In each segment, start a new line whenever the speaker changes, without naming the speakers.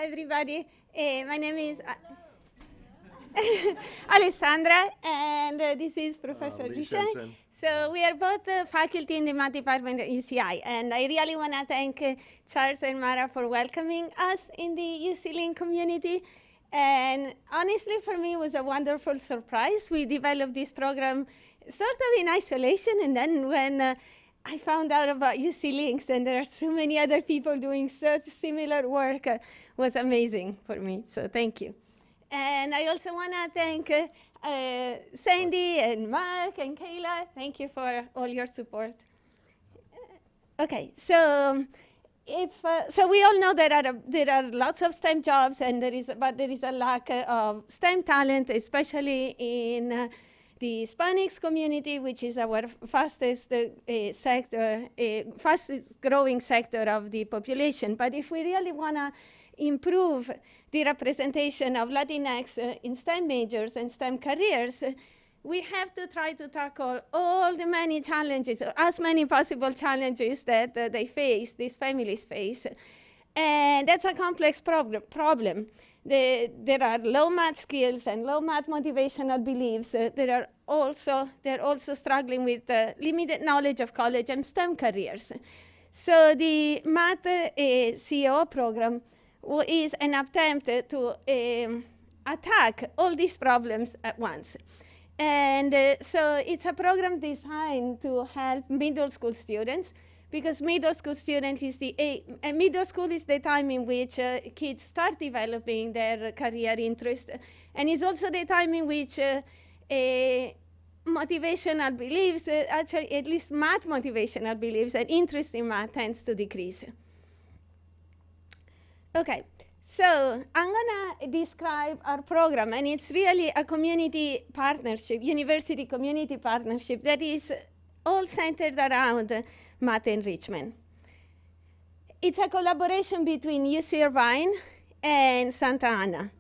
everybody. My name is Alessandra, and this is Professor Li-Sheng.
Tseng.
So we are both faculty in the math department at UCI, and I really want to thank Charles and Mara for welcoming us in the UC Link community. And honestly, for me, it was a wonderful surprise. We developed this program sort of in isolation, and then when I found out about UC Links, and there are so many other people doing such similar work, was amazing for me. So thank you. And I also want to thank Sandy and Mark and Kayla. Thank you for all your support. Okay, so so we all know there are lots of STEM jobs, but there is a lack of STEM talent, especially in the Hispanics community, which is our fastest fastest growing sector of the population. But if we really want to improve the representation of Latinx in STEM majors and STEM careers, we have to try to tackle all the many challenges, as many possible challenges that these families face. And that's a complex problem. There are low math skills and low math motivational beliefs. They're also struggling with limited knowledge of college and STEM careers. So the Math CEO program is an attempt to attack all these problems at once. And so it's a program designed to help middle school students, because middle school is the time in which kids start developing their career interest, and it's also the time in which motivational beliefs, actually at least math motivational beliefs and interest in math tends to decrease. Okay, so I'm gonna describe our program, and it's really a community partnership, university community partnership that is all centered around math enrichment. It's a collaboration between UC Irvine and Santa Ana.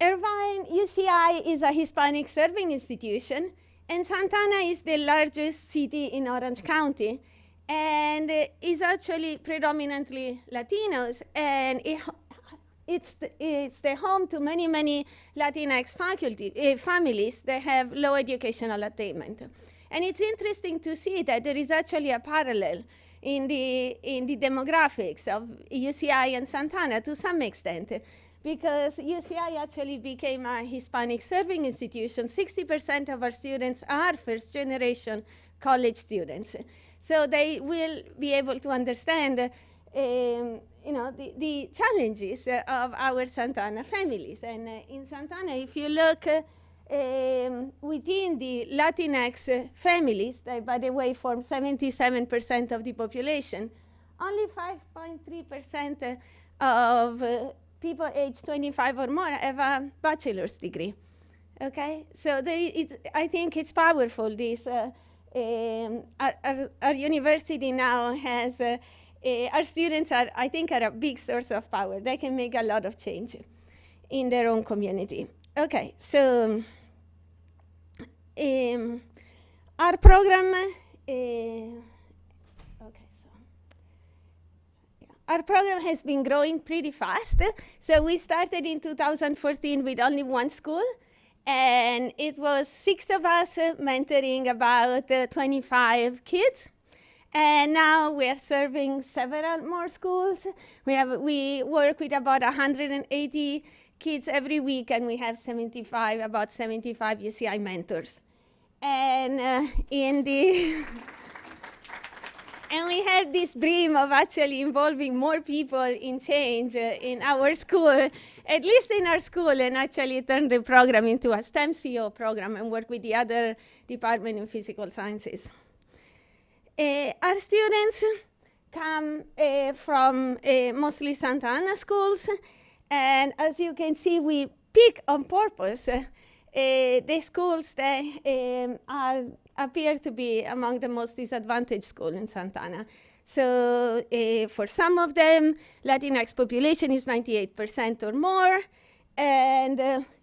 Irvine, UCI is a Hispanic serving institution, and Santa Ana is the largest city in Orange County, and is actually predominantly Latinos, and it's the home to many Latinx families that have low educational attainment. And it's interesting to see that there is actually a parallel in the demographics of UCI and Santa Ana to some extent, because UCI actually became a Hispanic serving institution. 60% of our students are first-generation college students. So they will be able to understand the challenges of our Santa Ana families. And in Santa Ana, if you look within the Latinx families, that, by the way, form 77% of the population, only 5.3% of people aged 25 or more have a bachelor's degree. Okay, so I think it's powerful. This our university now has our students are a big source of power. They can make a lot of change in their own community. Okay, so our program. Our program has been growing pretty fast. So we started in 2014 with only one school, and it was 6 of us mentoring about 25 kids. And now we are serving several more schools. We work with about 180 kids every week, and we have about 75 UCI mentors. And and we had this dream of actually involving more people in change in our school, at least in our school, and actually turn the program into a STEM CEO program and work with the other department in physical sciences. Our students come from mostly Santa Ana schools, and as you can see, we pick on purpose the schools that appear to be among the most disadvantaged schools in Santa Ana. So for some of them, Latinx population is 98% or more, and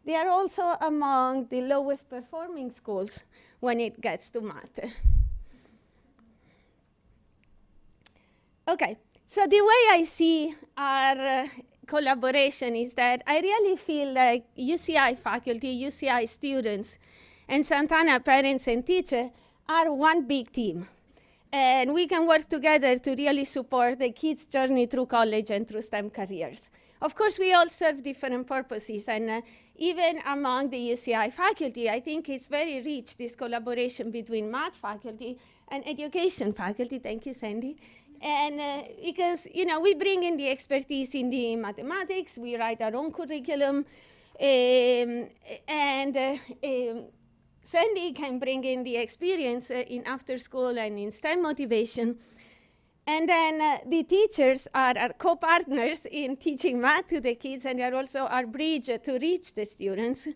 they are also among the lowest performing schools when it gets to math. Okay, So the way I see our collaboration is that I really feel like UCI faculty, UCI students, and Santana parents and teachers are one big team. And we can work together to really support the kids' journey through college and through STEM careers. Of course, we all serve different purposes, and even among the UCI faculty, I think it's very rich, this collaboration between math faculty and education faculty. Thank you, Sandy. And because, we bring in the expertise in the mathematics, we write our own curriculum, Sandy can bring in the experience in after school and in STEM motivation. And then the teachers are our co-partners in teaching math to the kids, and they're also our bridge to reach the students.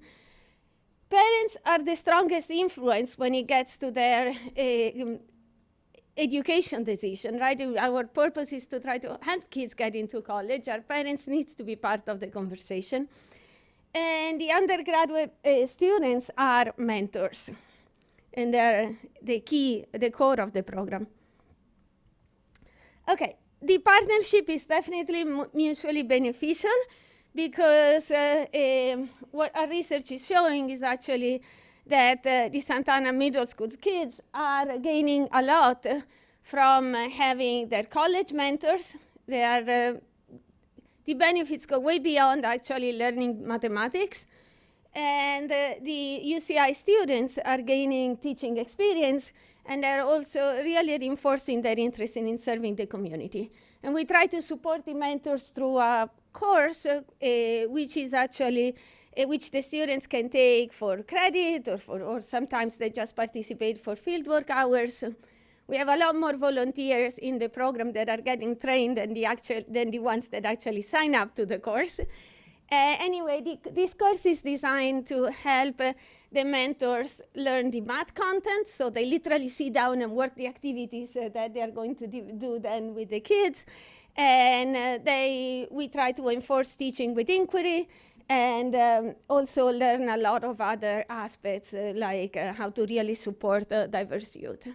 Parents are the strongest influence when it gets to their education decision, right? Our purpose is to try to help kids get into college. Our parents need to be part of the conversation. And the undergraduate students are mentors, and they're the core of the program. Okay, the partnership is definitely mutually beneficial because what our research is showing is actually that the Santana Middle School kids are gaining a lot from having their college mentors. They are the benefits go way beyond actually learning mathematics. And the UCI students are gaining teaching experience, and they're also really reinforcing their interest in serving the community. And we try to support the mentors through a course, which is actually, which the students can take for credit, or sometimes they just participate for fieldwork hours. We have a lot more volunteers in the program that are getting trained than the ones that actually sign up to the course. Anyway, this course is designed to help the mentors learn the math content, so they literally sit down and work the activities that they are going to do then with the kids. And we try to enforce teaching with inquiry, and also learn a lot of other aspects, like how to really support diverse youth.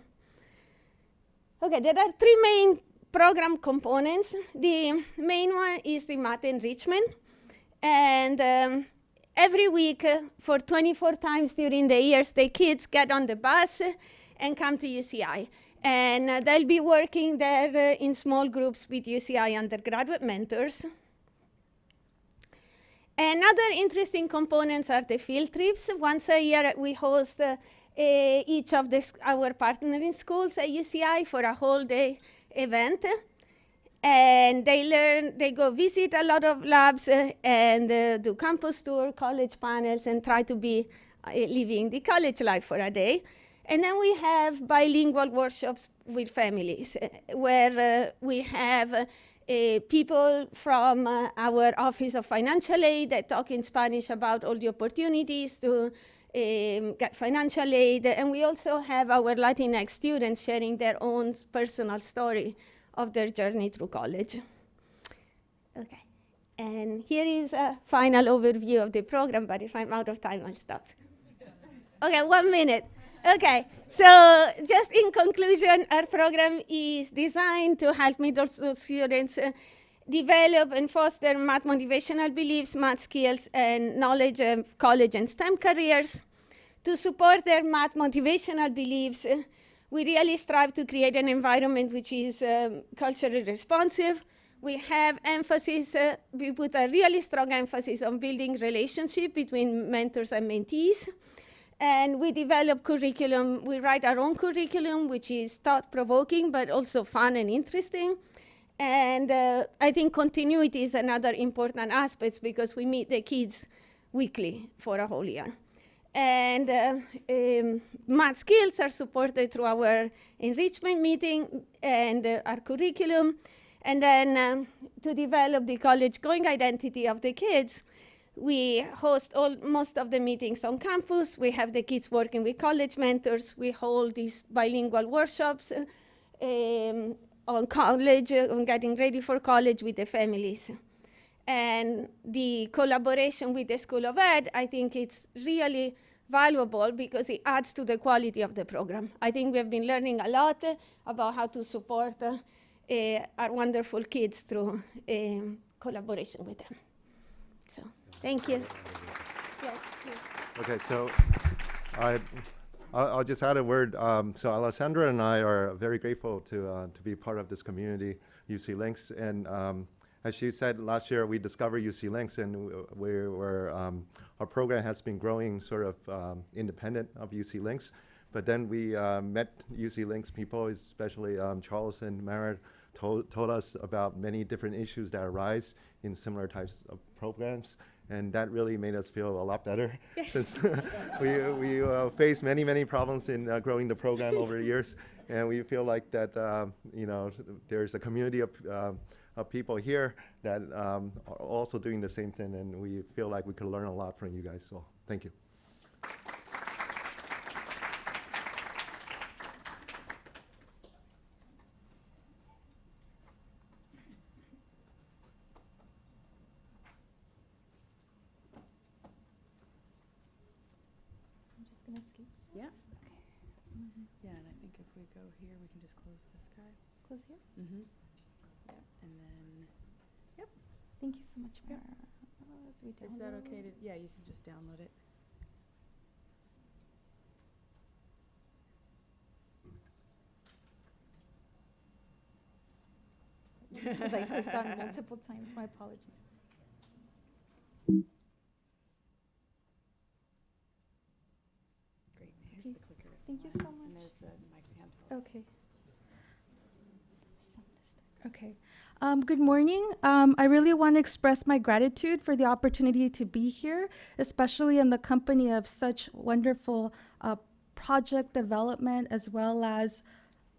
Okay, there are three main program components. The main one is the math enrichment. And every week, for 24 times during the years, the kids get on the bus and come to UCI. And they'll be working there in small groups with UCI undergraduate mentors. And other interesting components are the field trips. Once a year, we host each of our partnering schools at UCI for a whole day event. And they go visit a lot of labs and do campus tour, college panels, and try to be living the college life for a day. And then we have bilingual workshops with families, where we have people from our Office of Financial Aid that talk in Spanish about all the opportunities to get financial aid. And we also have our Latinx students sharing their own personal story of their journey through college. Okay, and here is a final overview of the program, but if I'm out of time, I'll stop. Okay, 1 minute. Okay, so just in conclusion, our program is designed to help middle school students develop and foster math motivational beliefs, math skills, and knowledge of college and STEM careers. To support their math motivational beliefs, we really strive to create an environment which is culturally responsive. We have emphasis, we put a really strong emphasis on building relationship between mentors and mentees. And we develop curriculum, we write our own curriculum, which is thought-provoking, but also fun and interesting. And I think continuity is another important aspect because we meet the kids weekly for a whole year. And math skills are supported through our enrichment meeting and our curriculum. And then to develop the college-going identity of the kids, we host most of the meetings on campus. We have the kids working with college mentors. We hold these bilingual workshops on college, on getting ready for college with the families. And the collaboration with the School of Ed, I think it's really valuable because it adds to the quality of the program. I think we have been learning a lot about how to support our wonderful kids through collaboration with them. So, thank you. Yes, please.
Okay, so I'll just add a word. So Alessandra and I are very grateful to be part of this community, UC Links. And as she said, last year we discovered UC Links, and our program has been growing sort of independent of UC Links. But then we met UC Links people, especially Charles and Mara, told us about many different issues that arise in similar types of programs. And that really made us feel a lot better, yes. Since we faced many problems in growing the program over the years, and we feel like that there's a community of people here that are also doing the same thing, and we feel like we could learn a lot from you guys. So thank you.
Yes. Okay. Yeah, and I think if we go here, we can just close this guy.
Close here?
Mm-hmm. Yep. And then, yep.
Thank you so much, Mara.
Yep. Is that okay to, yeah, you can just download it.
Because I clicked on multiple times, my apologies.
Great, here's the clicker.
Thank you so much.
And there's the mic handheld.
Okay. Okay. Good morning. I really want to express my gratitude for the opportunity to be here, especially in the company of such wonderful project development, as well as,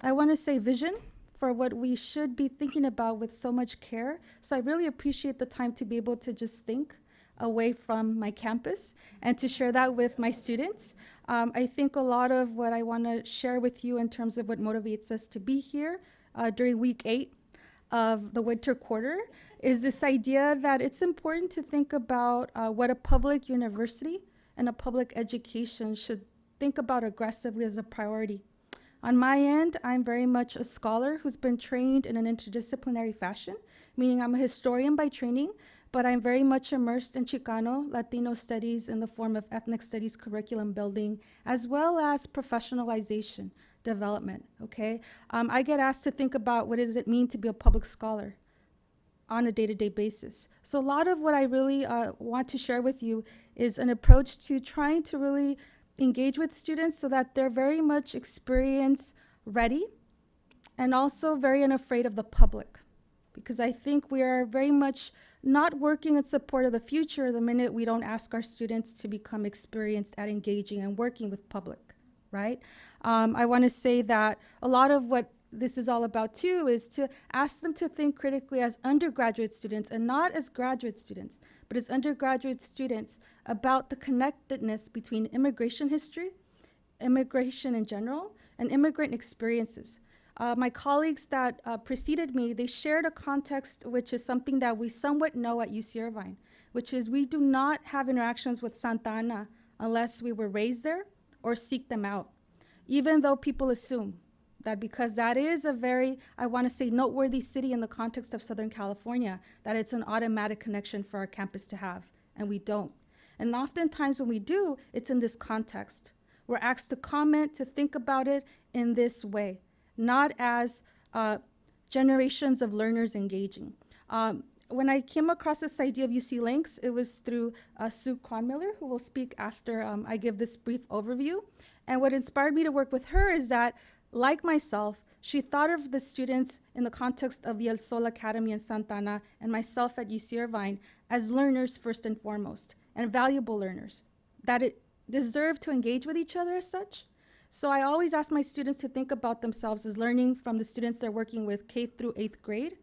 I want to say, vision for what we should be thinking about with so much care. So I really appreciate the time to be able to just think away from my campus and to share that with my students. I think a lot of what I want to share with you in terms of what motivates us to be here during week 8 of the winter quarter is this idea that it's important to think about what a public university and a public education should think about aggressively as a priority. On my end, I'm very much a scholar who's been trained in an interdisciplinary fashion, meaning I'm a historian by training, but I'm very much immersed in Chicano, Latino studies in the form of ethnic studies curriculum building, as well as professionalization development, okay? I get asked to think about what does it mean to be a public scholar on a day-to-day basis. So a lot of what I really want to share with you is an approach to trying to really engage with students so that they're very much experience ready and also very unafraid of the public. Because I think we are very much not working in support of the future the minute we don't ask our students to become experienced at engaging and working with public, right? I want to say that a lot of what this is all about too is to ask them to think critically as undergraduate students and not as graduate students, but as undergraduate students about the connectedness between immigration history, immigration in general, and immigrant experiences. My colleagues that preceded me, they shared a context which is something that we somewhat know at UC Irvine, which is we do not have interactions with Santa Ana unless we were raised there or seek them out, even though people assume that because that is a very, I want to say, noteworthy city in the context of Southern California, that it's an automatic connection for our campus to have, and we don't. And oftentimes when we do, it's in this context. We're asked to comment, to think about it in this way, not as generations of learners engaging. When I came across this idea of UC Links, it was through Sue Kronmiller, who will speak after I give this brief overview. And what inspired me to work with her is that, like myself, she thought of the students in the context of the El Sol Academy in Santa Ana and myself at UC Irvine as learners first and foremost, and valuable learners, that it deserved to engage with each other as such. So I always ask my students to think about themselves as learning from the students they're working with K through 8th grade,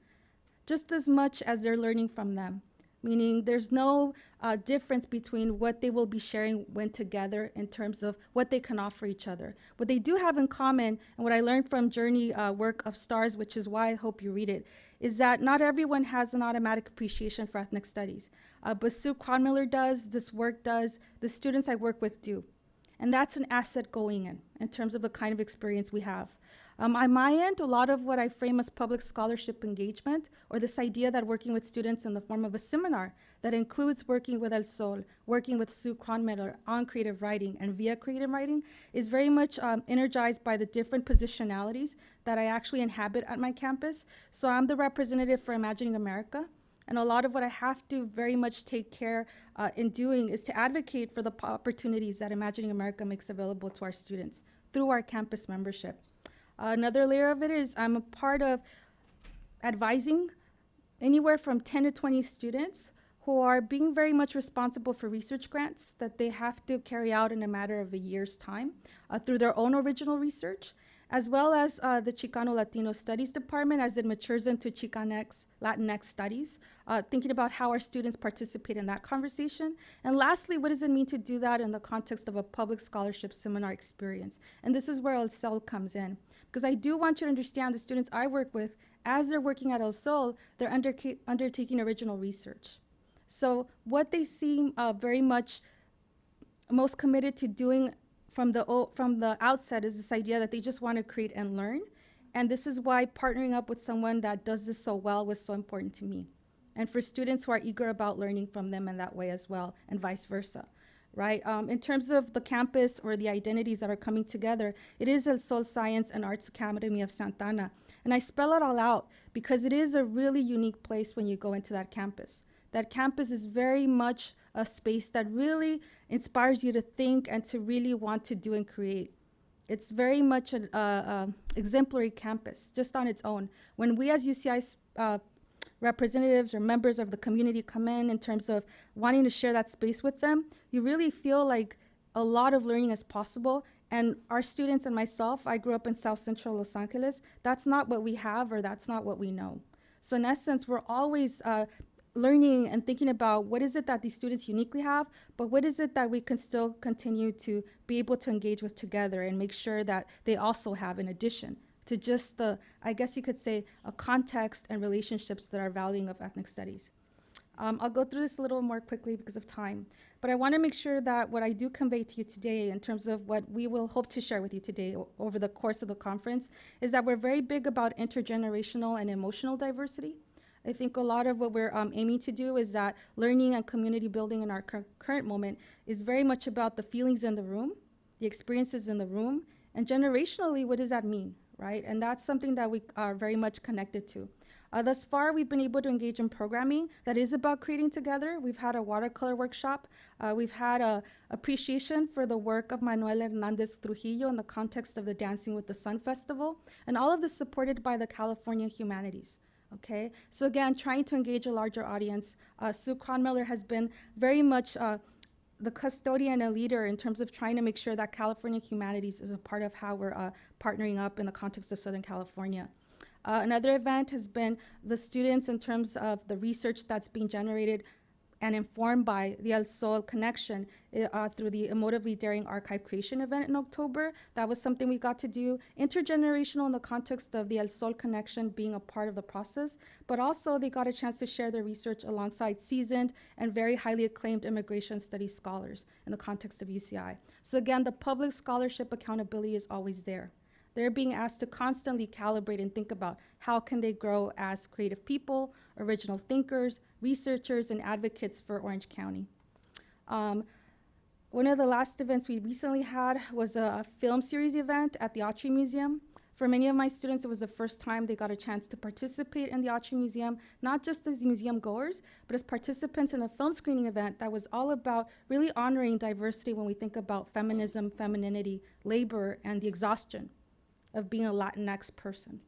just as much as they're learning from them. Meaning there's no difference between what they will be sharing when together in terms of what they can offer each other. What they do have in common, and what I learned from Journey work of STARS, which is why I hope you read it, is that not everyone has an automatic appreciation for ethnic studies. But Sue Kronmiller does, this work does, the students I work with do. And that's an asset going in terms of the kind of experience we have. On my end, a lot of what I frame as public scholarship engagement, or this idea that working with students in the form of a seminar that includes working with El Sol, working with Sue Kronmiller on creative writing and via creative writing, is very much energized by the different positionalities that I actually inhabit at my campus. So I'm the representative for Imagining America, and a lot of what I have to very much take care in doing is to advocate for the opportunities that Imagining America makes available to our students through our campus membership. Another layer of it is I'm a part of advising anywhere from 10 to 20 students who are being very much responsible for research grants that they have to carry out in a matter of a year's time through their own original research, as well as the Chicano Latino Studies Department as it matures into Chicanx, Latinx studies, thinking about how our students participate in that conversation. And lastly, what does it mean to do that in the context of a public scholarship seminar experience? And this is where El Sol comes in. Because I do want you to understand the students I work with, as they're working at El Sol, they're undertaking original research. So what they seem very much most committed to doing from the outset is this idea that they just want to create and learn. And this is why partnering up with someone that does this so well was so important to me. And for students who are eager about learning from them in that way as well, and vice versa. Right? In terms of the campus or the identities that are coming together, it is El Sol Science and Arts Academy of Santa Ana. And I spell it all out because it is a really unique place when you go into that campus. That campus is very much a space that really inspires you to think and to really want to do and create. It's very much an exemplary campus just on its own. When we as UCI representatives or members of the community come in terms of wanting to share that space with them, you really feel like a lot of learning is possible. And our students and myself, I grew up in South Central Los Angeles, that's not what we have or that's not what we know. So in essence, we're always learning and thinking about what is it that these students uniquely have, but what is it that we can still continue to be able to engage with together and make sure that they also have in addition to just the, I guess you could say, a context and relationships that are valuing of ethnic studies. I'll go through this a little more quickly because of time, but I want to make sure that what I do convey to you today in terms of what we will hope to share with you today over the course of the conference is that we're very big about intergenerational and emotional diversity. I think a lot of what we're aiming to do is that learning and community building in our current moment is very much about the feelings in the room, the experiences in the room, and generationally, what does that mean, right? And that's something that we are very much connected to. Thus far, we've been able to engage in programming that is about creating together. We've had a watercolor workshop. We've had a appreciation for the work of Manuel Hernandez Trujillo in the context of the Dancing with the Sun Festival, and all of this supported by the California Humanities. Okay, so again, trying to engage a larger audience. Sue Kronmiller has been very much the custodian and leader in terms of trying to make sure that California Humanities is a part of how we're partnering up in the context of Southern California. Another event has been the students in terms of the research that's being generated and informed by the El Sol connection through the Emotively Daring Archive Creation event in October. That was something we got to do, intergenerational in the context of the El Sol connection being a part of the process, but also they got a chance to share their research alongside seasoned and very highly acclaimed immigration studies scholars in the context of UCI. So again, the public scholarship accountability is always there. They're being asked to constantly calibrate and think about how can they grow as creative people, original thinkers, researchers, and advocates for Orange County. One of the last events we recently had was a film series event at the Autry Museum. For many of my students, it was the first time they got a chance to participate in the Autry Museum, not just as museum goers, but as participants in a film screening event that was all about really honoring diversity when we think about feminism, femininity, labor, and the exhaustion of being a Latinx person,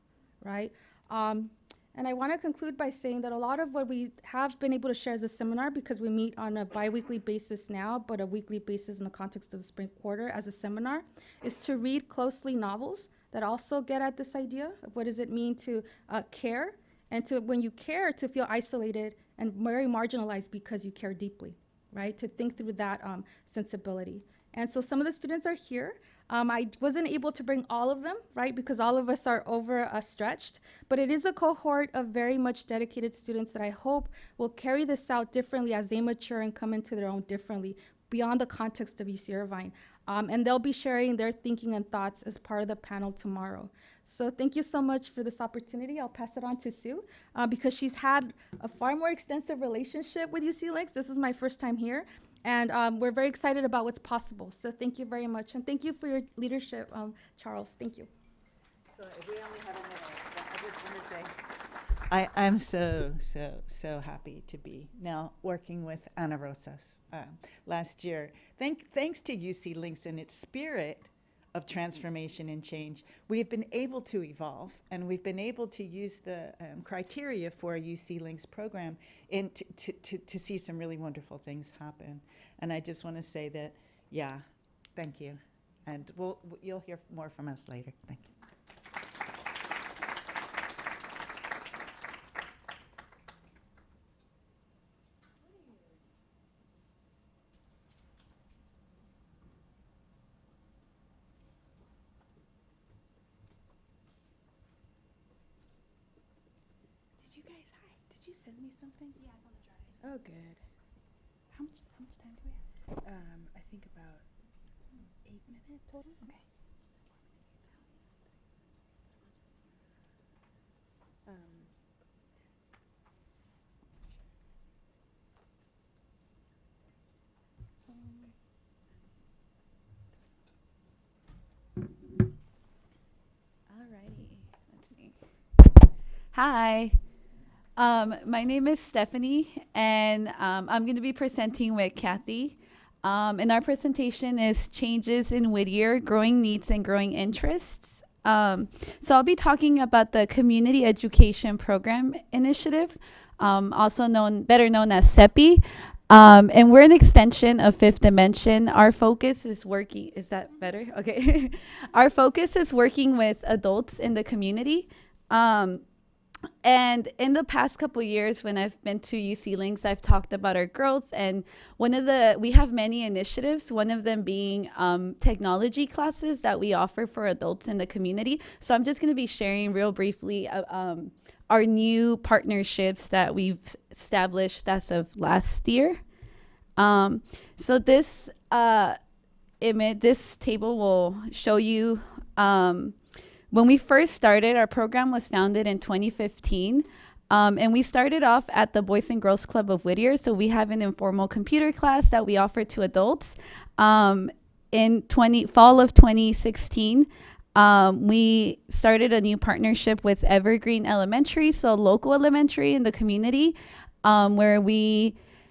right? And I want to conclude by saying that a lot of what we have been able to share as a seminar, because we meet on a bi-weekly basis now, but a weekly basis in the context of the spring quarter as a seminar, is to read closely novels that also get at this idea of what does it mean to care, and to, when you care, to feel isolated and very marginalized because you care deeply, right? To think through that sensibility. And so some of the students are here. I wasn't able to bring all of them, right, because all of us are overstretched, but it is a cohort of very much dedicated students that I hope will carry this out differently as they mature and come into their own differently beyond the context of UC Irvine. And they'll be sharing their thinking and thoughts as part of the panel tomorrow. So thank you so much for this opportunity. I'll pass it on to Sue because she's had a far more extensive relationship with UC Links. This is my first time here, and we're very excited about what's possible. So thank you very much, and thank you for your leadership, Charles. Thank you.
So if we only have a minute, I just want to say, I'm so happy to be now working with Ana Rosas last year. Thanks to UC Links and its spirit of transformation and change, we've been able to evolve, and we've been able to use the criteria for a UC Links program to see some really wonderful things happen. And I just want to say that, yeah, thank you. And you'll hear more from us later. Thank you.
Did you send me something? Yeah, it's on the drive. Oh, good. How much time do we have? I think about 8 minutes total. Okay.
Alrighty, let's see. Hi. My name is Stephanie, and I'm going to be presenting with Kathy. And our presentation is Changes in Whittier, Growing Needs and Growing Interests. So I'll be talking about the Community Education Program Initiative, better known as CEPI. And we're an extension of Fifth Dimension. Our focus is working, is that better? Okay. Our focus is working with adults in the community. And in the past couple years, when I've been to UC Links, I've talked about our growth. And we have many initiatives, one of them being technology classes that we offer for adults in the community. So I'm just going to be sharing real briefly our new partnerships that we've established as of last year. So this this table will show you when we first started. Our program was founded in 2015, and we started off at the Boys and Girls Club of Whittier. So we have an informal computer class that we offer to adults. In fall of 2016, we started a new partnership with Evergreen Elementary, so local elementary in the community, where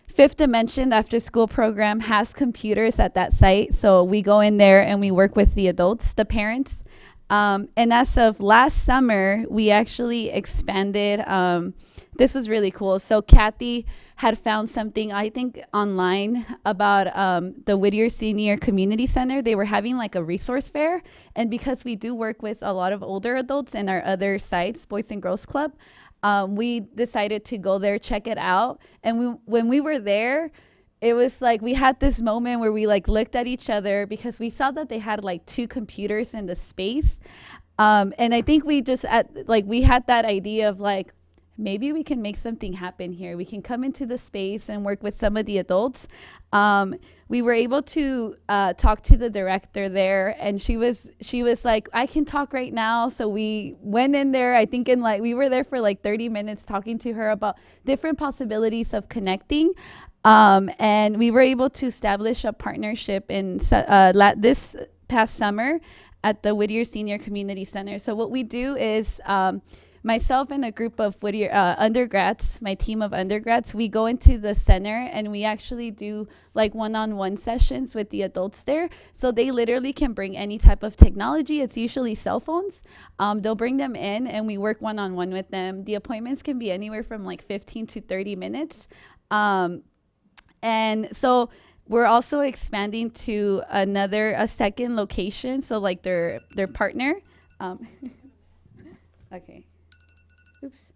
Fifth Dimension after school program has computers at that site. So we go in there and we work with the adults, the parents. And as of last summer, we actually expanded. This was really cool. So Kathy had found something, I think, online about the Whittier Senior Community Center. They were having like a resource fair. And because we do work with a lot of older adults in our other sites, Boys and Girls Club, we decided to go there, check it out. And when we were there, it was like we had this moment where we like looked at each other because we saw that they had like 2 computers in the space. And I think we had that idea of like, maybe we can make something happen here. We can come into the space and work with some of the adults. We were able to talk to the director there, and she was like, I can talk right now. So we went in there, I think we were there for like 30 minutes talking to her about different possibilities of connecting. And we were able to establish a partnership in this past summer at the Whittier Senior Community Center. So what we do is myself and a group of Whittier undergrads, my team of undergrads, we go into the center and we actually do like one-on-one sessions with the adults there. So they literally can bring any type of technology. It's usually cell phones. They'll bring them in and we work one-on-one with them. The appointments can be anywhere from like 15 to 30 minutes. And so we're also expanding to a second location. So like their partner. Okay. Oops.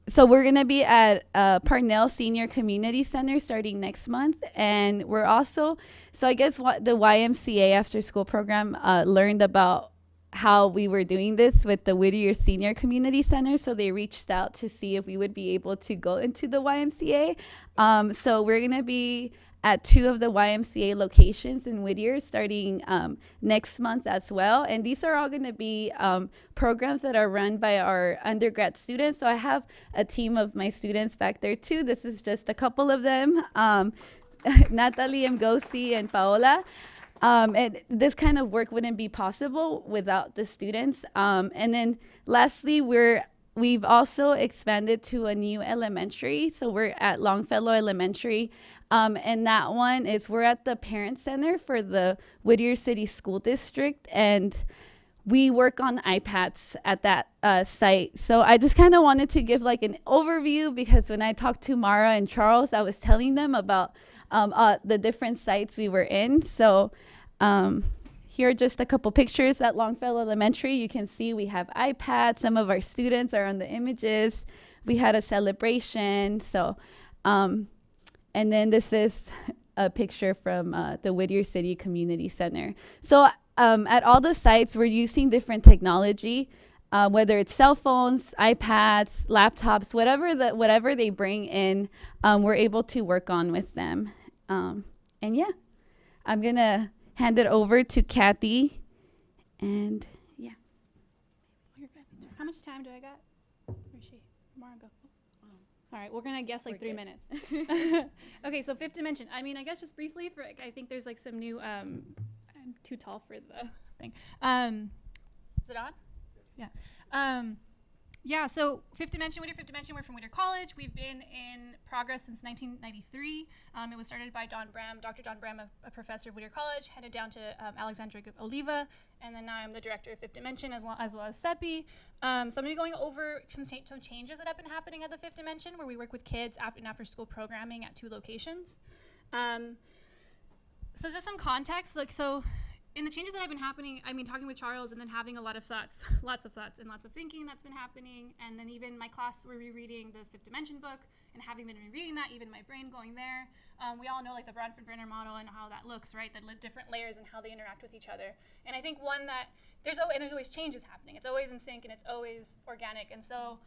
So we're going to be at Parnell Senior Community Center starting next month. And we're also, so I guess what the YMCA after school program learned about how we were doing this with the Whittier Senior Community Center. So they reached out to see if we would be able to go into the YMCA. So we're going to be at 2 of the YMCA locations in Whittier starting next month as well. And these are all going to be programs that are run by our undergrad students. So I have a team of my students back there too. This is just a couple of them, Natalie, Mgosi, and Paola. And this kind of work wouldn't be possible without the students. And then lastly, we've also expanded to a new elementary. So we're at Longfellow Elementary. And that one is, we're at the Parent Center for the Whittier City School District. And we work on iPads at that site. So I just kind of wanted to give like an overview, because when I talked to Mara and Charles, I was telling them about the different sites we were in. So here are just a couple pictures at Longfellow Elementary. You can see we have iPads. Some of our students are on the images. We had a celebration. So, and then this is a picture from the Whittier City Community Center. So at all the sites, we're using different technology, whether it's cell phones, iPads, laptops, whatever they bring in, we're able to work on with them. And yeah, I'm going to hand it over to Kathy. And yeah.
How much time do I got? Where's she? Mara, go. All right, we're going to guess like 3 minutes. Okay, so fifth dimension. I mean, I guess just briefly, I think there's like some new, I'm too tall for the thing. Is it on? Yeah. Yeah, so Fifth Dimension, Whittier Fifth Dimension, we're from Whittier College. We've been in progress since 1993. It was started by Dr. Don Bram, a professor of Whittier College, headed down to Alexandra Oliva, and then now I'm the director of Fifth Dimension as well as CEPI. So I'm going to be going over some changes that have been happening at the Fifth Dimension, where we work with kids in after-school programming at 2 locations. So just some context, in the changes that have been happening, I mean, talking with Charles and then having a lot of thoughts and lots of thinking that's been happening. And then even my class, we're rereading the Fifth Dimension book, and having been rereading that, even my brain going there. We all know like the Bradford-Brenner model and how that looks, right? The different layers and how they interact with each other. And I think one that, there's always changes happening. It's always in sync and it's always organic. And so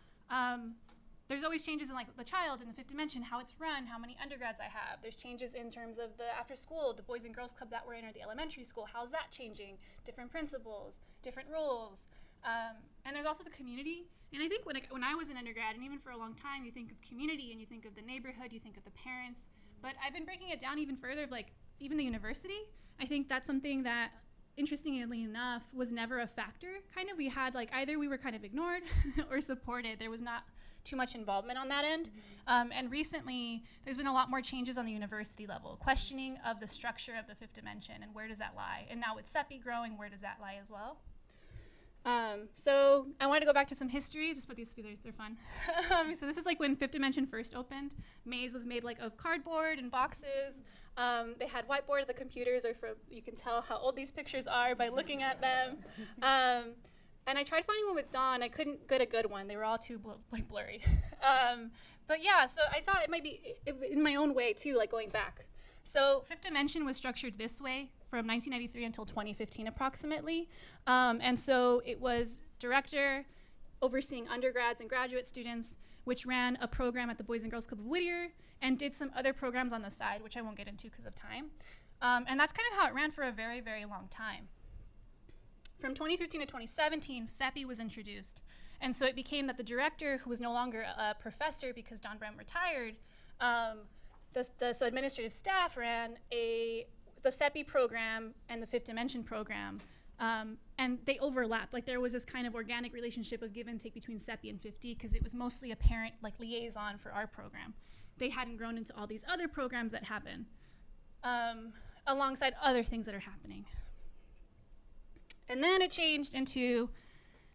there's always changes in like the child in the Fifth Dimension, how it's run, how many undergrads I have. There's changes in terms of the after school, the Boys and Girls Club that we're in, or the elementary school. How's that changing? Different principals, different roles. And there's also the community. And I think when I was an undergrad, and even for a long time, you think of community and you think of the neighborhood, you think of the parents. But I've been breaking it down even further, like even the university. I think that's something that, interestingly enough, was never a factor. Kind of, we had like either we were kind of ignored or supported. There was not too much involvement on that end. And recently, there's been a lot more changes on the university level, questioning of the structure of the Fifth Dimension and where does that lie? And now with CEPI growing, where does that lie as well? So I wanted to go back to some history, just put these, they're fun. So this is like when Fifth Dimension first opened. Maze was made like of cardboard and boxes. They had whiteboard, the computers are from, you can tell how old these pictures are by looking at them. And I tried finding one with Dawn. I couldn't get a good one. They were all too blurry. But yeah, so I thought it might be in my own way too, like going back. So Fifth Dimension was structured this way from 1993 until 2015 approximately. And so it was director overseeing undergrads and graduate students, which ran a program at the Boys and Girls Club of Whittier and did some other programs on the side, which I won't get into because of time. And that's kind of how it ran for a very, very long time. From 2015 to 2017, CEPI was introduced. And so it became that the director, who was no longer a professor because Don Bram retired, so administrative staff ran the CEPI program and the Fifth Dimension program, and they overlapped. Like there was this kind of organic relationship of give and take between CEPI and 50 because it was mostly a parent like liaison for our program. They hadn't grown into all these other programs that happen alongside other things that are happening. And then it changed into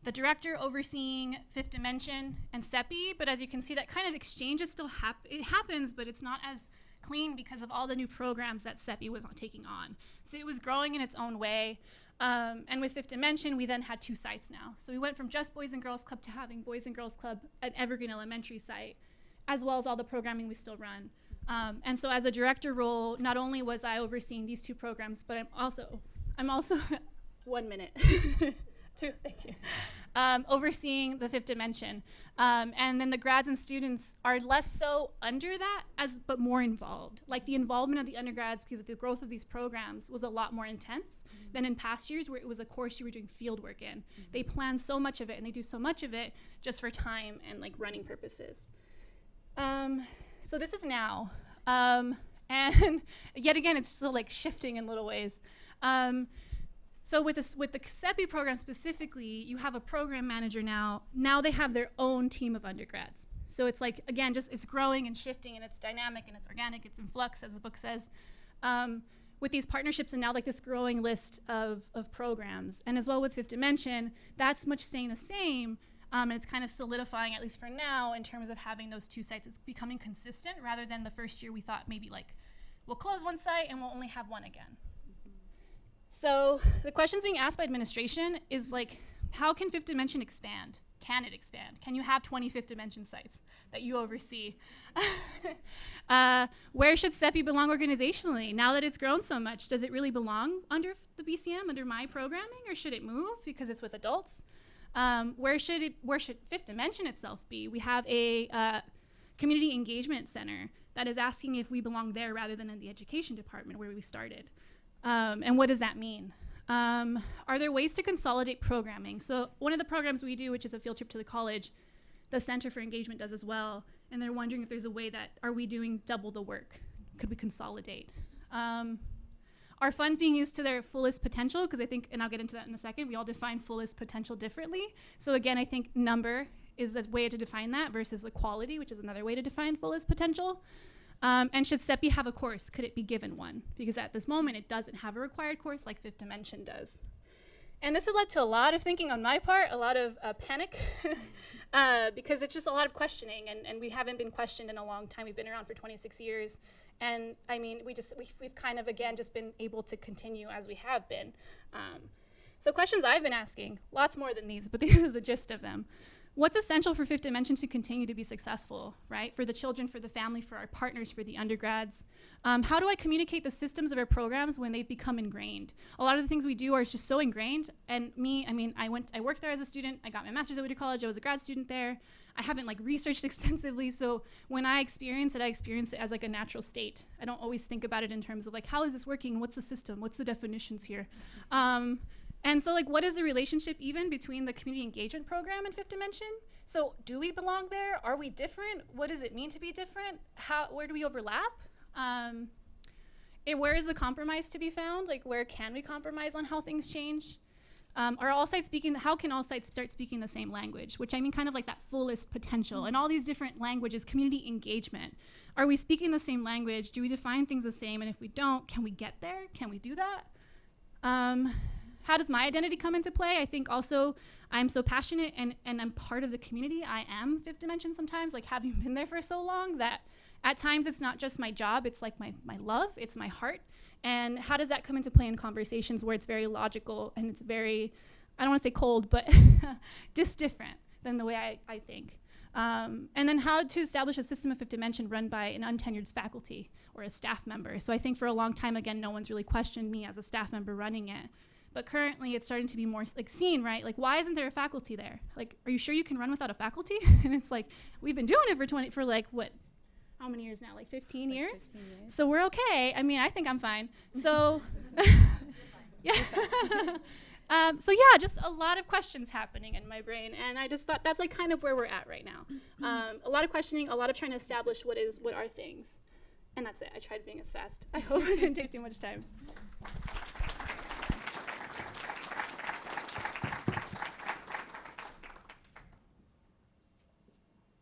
the director overseeing Fifth Dimension and CEPI, but as you can see, that kind of exchange is still it happens, but it's not as clean because of all the new programs that CEPI was taking on. So it was growing in its own way. And with Fifth Dimension, we then had 2 sites now. So we went from just Boys and Girls Club to having Boys and Girls Club at Evergreen Elementary site, as well as all the programming we still run. And so as a director role, not only was I overseeing these 2 programs, but I'm also 1 minute. 2, thank you. overseeing the fifth dimension. And then the grads and students are less so under that, but more involved. Like the involvement of the undergrads, because of the growth of these programs, was a lot more intense than in past years where it was a course you were doing field work in. They plan so much of it and they do so much of it just for time and like running purposes. So this is now. And yet again, it's still like shifting in little ways. So with the CEPI program specifically, you have a program manager now. Now they have their own team of undergrads. So it's like, again, just it's growing and shifting and it's dynamic and it's organic, it's in flux, as the book says. With these partnerships and now like this growing list of programs. And as well with Fifth Dimension, that's much staying the same. And it's kind of solidifying, at least for now, in terms of having those two sites. It's becoming consistent rather than the first year we thought maybe like, we'll close one site and we'll only have one again. So the questions being asked by administration is like, how can Fifth Dimension expand? Can it expand? Can you have 20 Fifth Dimension sites that you oversee? Where should CEPI belong organizationally? Now that it's grown so much, does it really belong under the BCM, under my programming, or should it move because it's with adults? Where should Fifth Dimension itself be? We have a community engagement center that is asking if we belong there rather than in the education department where we started. And what does that mean? Are there ways to consolidate programming? So one of the programs we do, which is a field trip to the college, the Center for Engagement does as well. And they're wondering if there's a way that, are we doing double the work? Could we consolidate? Are funds being used to their fullest potential? Because I think, and I'll get into that in a second, we all define fullest potential differently. So again, I think number is a way to define that versus the quality, which is another way to define fullest potential. And should CEPI have a course? Could it be given one? Because at this moment, it doesn't have a required course like Fifth Dimension does. And this has led to a lot of thinking on my part, a lot of panic, because it's just a lot of questioning, and we haven't been questioned in a long time. We've been around for 26 years. And I mean, we've kind of, again, just been able to continue as we have been. So questions I've been asking, lots more than these, but this is the gist of them. What's essential for Fifth Dimension to continue to be successful, right? For the children, for the family, for our partners, for the undergrads. How do I communicate the systems of our programs when they've become ingrained? A lot of the things we do are just so ingrained. And me, I mean, I worked there as a student. I got my master's at Whittier College. I was a grad student there. I haven't like researched extensively. So when I experience it as like a natural state. I don't always think about it in terms of like, how is this working? What's the system? What's the definitions here? And so like, what is the relationship even between the community engagement program and Fifth Dimension? So do we belong there? Are we different? What does it mean to be different? Where do we overlap? Where is the compromise to be found? Like, where can we compromise on how things change? Are all sites how can all sites start speaking the same language? Which I mean kind of like that fullest potential and all these different languages, community engagement. Are we speaking the same language? Do we define things the same? And if we don't, can we get there? Can we do that? How does my identity come into play? I think also I'm so passionate and I'm part of the community. I am Fifth Dimension sometimes, like having been there for so long that at times it's not just my job, it's like my love, it's my heart. And how does that come into play in conversations where it's very logical and it's very, I don't want to say cold, but just different than the way I think. And then how to establish a system of Fifth Dimension run by an untenured faculty or a staff member. So I think for a long time, again, no one's really questioned me as a staff member running it. But currently it's starting to be more like seen, right? Like, why isn't there a faculty there? Like, are you sure you can run without a faculty? And it's like, we've been doing it for like what, how many years now? Like 15 years? 15 years. So we're okay. I mean, I think I'm fine. So, yeah. So yeah, just a lot of questions happening in my brain. And I just thought that's like kind of where we're at right now. A lot of questioning, a lot of trying to establish what are things. And that's it. I tried being as fast. I hope I didn't take too much time.